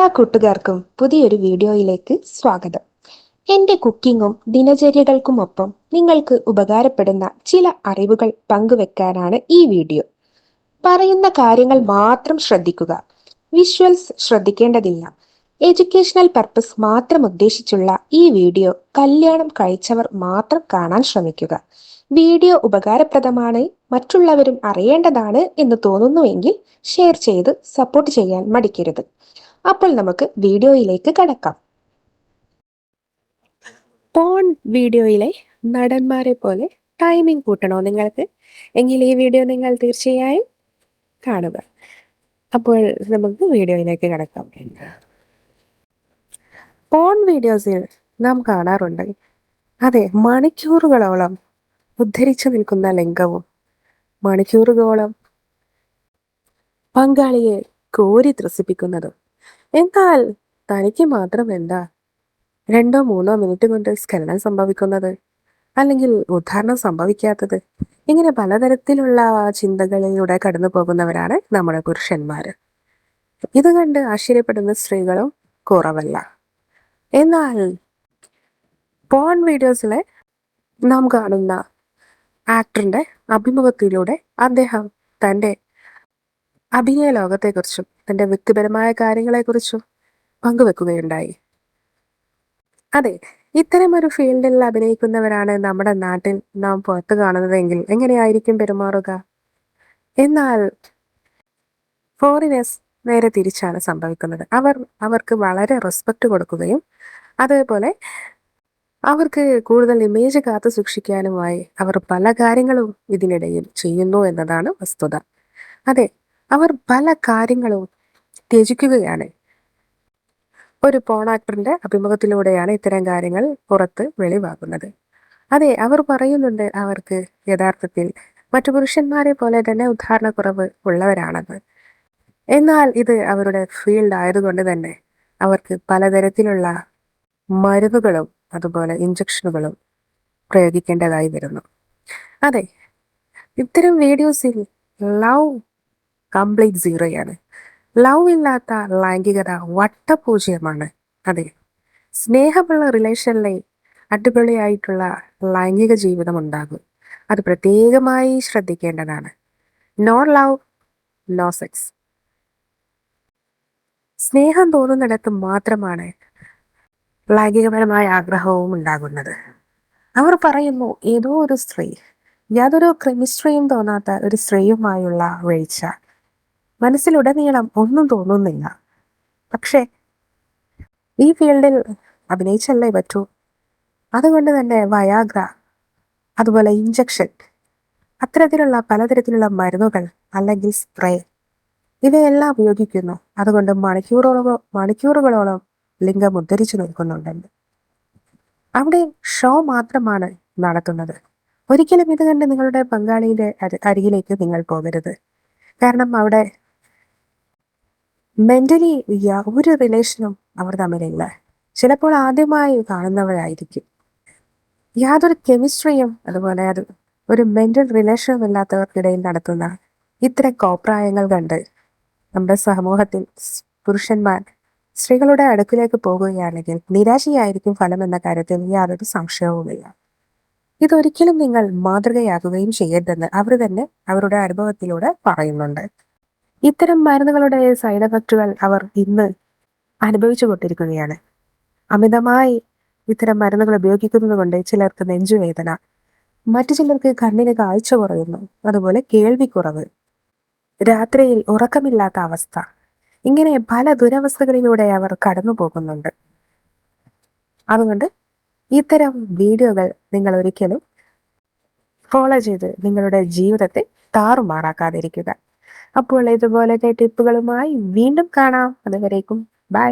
എല്ലാ കൂട്ടുകാർക്കും പുതിയൊരു വീഡിയോയിലേക്ക് സ്വാഗതം. എൻ്റെ കുക്കിങ്ങും ദിനചര്യകൾക്കുമൊപ്പം നിങ്ങൾക്ക് ഉപകാരപ്പെടുന്ന ചില അറിവുകൾ പങ്കുവെക്കാനാണ് ഈ വീഡിയോ. പറയുന്ന കാര്യങ്ങൾ മാത്രം ശ്രദ്ധിക്കുക. വിഷ്വൽസ് ശ്രദ്ധിക്കേണ്ടതില്ല. എഡ്യൂക്കേഷണൽ പർപ്പസ് മാത്രം ഉദ്ദേശിച്ചുള്ള ഈ വീഡിയോ കല്യാണം കഴിച്ചവർ മാത്രം കാണാൻ ശ്രമിക്കുക. വീഡിയോ ഉപകാരപ്രദമാണ്, മറ്റുള്ളവരും അറിയേണ്ടതാണ് എന്ന് തോന്നുന്നുവെങ്കിൽ ഷെയർ ചെയ്ത് സപ്പോർട്ട് ചെയ്യാൻ മടിക്കരുത്. അപ്പോൾ നമുക്ക് വീഡിയോയിലേക്ക് കടക്കാം. പോൺ വീഡിയോയിലെ നടന്മാരെ പോലെ ടൈമിംഗ് കൂട്ടണോ നിങ്ങൾക്ക്? എങ്കിൽ ഈ വീഡിയോ നിങ്ങൾ തീർച്ചയായും കാണുക. അപ്പോൾ നമുക്ക് വീഡിയോയിലേക്ക് കടക്കാം. പോൺ വീഡിയോസിൽ നാം കാണാറുണ്ട്, അതെ, മണിക്കൂറുകളോളം ഉദ്ധരിച്ചു നിൽക്കുന്ന ലിംഗവും മണിക്കൂറുകളോളം പങ്കാളിയെ കോരി ത്രസിപ്പിക്കുന്നതും. എന്നാൽ തനിക്ക് മാത്രം എന്താ 2-3 മിനിറ്റ് കൊണ്ട് സ്ഖലനം സംഭവിക്കുന്നത്, അല്ലെങ്കിൽ ഉദ്ധാരണം സംഭവിക്കാത്തത്? ഇങ്ങനെ പലതരത്തിലുള്ള ചിന്തകളിലൂടെ കടന്നു പോകുന്നവരാണ് നമ്മുടെ പുരുഷന്മാർ. ഇത് കണ്ട് ആശ്ചര്യപ്പെടുന്ന സ്ത്രീകളും കുറവല്ല. എന്നാൽ പോൺ വീഡിയോസിലെ നാം കാണുന്ന ആക്ടറിന്റെ അഭിമുഖത്തിലൂടെ അദ്ദേഹം തൻ്റെ അഭിനയ ലോകത്തെക്കുറിച്ചും തൻ്റെ വ്യക്തിപരമായ കാര്യങ്ങളെക്കുറിച്ചും പങ്കുവെക്കുകയുണ്ടായി. അതെ, ഇത്തരമൊരു ഫീൽഡിൽ അഭിനയിക്കുന്നവരാണ് നമ്മുടെ നാട്ടിൽ നാം പുറത്ത് കാണുന്നതെങ്കിൽ എങ്ങനെയായിരിക്കും പെരുമാറുക? എന്നാൽ ഫോറിനേഴ്സ് നേരെ തിരിച്ചാണ് സംഭവിക്കുന്നത്. അവർക്ക് വളരെ റെസ്പെക്റ്റ് കൊടുക്കുകയും അതേപോലെ അവർക്ക് കൂടുതൽ ഇമേജ് കാത്തു സൂക്ഷിക്കാനുമായി അവർ പല കാര്യങ്ങളും ഇതിനിടയിൽ ചെയ്യുന്നു എന്നതാണ് വസ്തുത. അതെ, അവർ പല കാര്യങ്ങളും ത്യജിക്കുകയാണ്. ഒരു പോൺ ആക്ടറിന്റെ അഭിമുഖത്തിലൂടെയാണ് ഇത്തരം കാര്യങ്ങൾ പുറത്ത് വെളിവാകുന്നത്. അതെ, അവർ പറയുന്നുണ്ട് അവർക്ക് യഥാർത്ഥത്തിൽ മറ്റു പുരുഷന്മാരെ പോലെ തന്നെ ഉദ്ധാരണക്കുറവ് ഉള്ളവരാണെന്ന്. എന്നാൽ ഇത് അവരുടെ ഫീൽഡ് ആയതുകൊണ്ട് തന്നെ അവർക്ക് പലതരത്തിലുള്ള മരുന്നുകളും അതുപോലെ ഇഞ്ചക്ഷനുകളും പ്രയോഗിക്കേണ്ടതായി വരുന്നു. അതെ, ഇത്തരം വീഡിയോസിൽ ലവ് കംപ്ലീറ്റ് സീറോയാണ്. ലവ് ഇല്ലാത്ത ലൈംഗികത വട്ടപൂജ്യമാണ്. അതെ, സ്നേഹമുള്ള റിലേഷനിലെ അടിപൊളിയായിട്ടുള്ള ലൈംഗിക ജീവിതം ഉണ്ടാകും. അത് പ്രത്യേകമായി ശ്രദ്ധിക്കേണ്ടതാണ്. No love, no sex. സ്നേഹം തോന്നുന്നിടത്ത് മാത്രമാണ് ലൈംഗികപരമായ ആഗ്രഹവും ഉണ്ടാകുന്നത്. അവർ പറയുന്നു, ഏതോ ഒരു സ്ത്രീ, യാതൊരു കെമിസ്ട്രിയും തോന്നാത്ത ഒരു സ്ത്രീയുമായുള്ള വീഴ്ച, മനസ്സിലുടനീളം ഒന്നും തോന്നുന്നില്ല. പക്ഷേ ഈ ഫീൽഡിൽ അഭിനയിച്ചല്ലേ പറ്റൂ. അതുകൊണ്ട് തന്നെ വയാഗ്ര, അതുപോലെ ഇഞ്ചക്ഷൻ, അത്തരത്തിലുള്ള പലതരത്തിലുള്ള മരുന്നുകൾ അല്ലെങ്കിൽ സ്പ്രേ, ഇവയെല്ലാം ഉപയോഗിക്കുന്നു. അതുകൊണ്ട് മണിക്കൂറുകളോളം ലിംഗം ഉദ്ധരിച്ചു നിൽക്കുന്നുണ്ടെന്ന്. അവിടെ ഷോ മാത്രമാണ് നടത്തുന്നത്. ഒരിക്കലും ഇത് കണ്ട് നിങ്ങളുടെ പങ്കാളിയുടെ അരികിലേക്ക് നിങ്ങൾ പോകരുത്. കാരണം അവിടെ മെന്റലി ഒരു റിലേഷനും അവർ തമ്മിലില്ല. ചിലപ്പോൾ ആദ്യമായി കാണുന്നവരായിരിക്കും. യാതൊരു കെമിസ്ട്രിയും അതുപോലെ ഒരു മെന്റൽ റിലേഷനും ഇല്ലാത്തവർക്കിടയിൽ നടത്തുന്ന ഇത്തരം കോപ്രായങ്ങൾ കണ്ട് നമ്മുടെ സമൂഹത്തിൽ പുരുഷന്മാർ സ്ത്രീകളുടെ അടുക്കിലേക്ക് പോകുകയാണെങ്കിൽ നിരാശയായിരിക്കും ഫലം എന്ന കാര്യത്തിൽ യാതൊരു സംശയവുമില്ല. ഇതൊരിക്കലും നിങ്ങൾ മാതൃകയാകുകയും ചെയ്യരുതെന്ന് അവർ തന്നെ അവരുടെ അനുഭവത്തിലൂടെ പറയുന്നുണ്ട്. ഇത്തരം മരുന്നുകളുടെ സൈഡ് എഫക്റ്റുകൾ അവർ ഇന്ന് അനുഭവിച്ചു കൊണ്ടിരിക്കുകയാണ്. അമിതമായി ഇത്തരം മരുന്നുകൾ ഉപയോഗിക്കുന്നത് കൊണ്ട് ചിലർക്ക് നെഞ്ചുവേദന, മറ്റു ചിലർക്ക് കണ്ണിന് കാഴ്ച കുറയുന്നു, അതുപോലെ കേൾവിക്കുറവ്, രാത്രിയിൽ ഉറക്കമില്ലാത്ത അവസ്ഥ, ഇങ്ങനെ പല ദുരവസ്ഥകളിലൂടെ അവർ കടന്നു പോകുന്നുണ്ട്. അതുകൊണ്ട് ഇത്തരം വീഡിയോകൾ നിങ്ങൾ ഒരിക്കലും ഫോളോ ചെയ്ത് നിങ്ങളുടെ ജീവിതത്തെ താറുമാറാക്കാതിരിക്കുക. അപ്പോൾ ഇതുപോലത്തെ ടിപ്പുകളുമായി വീണ്ടും കാണാം. അതുവരേക്കും ബൈ.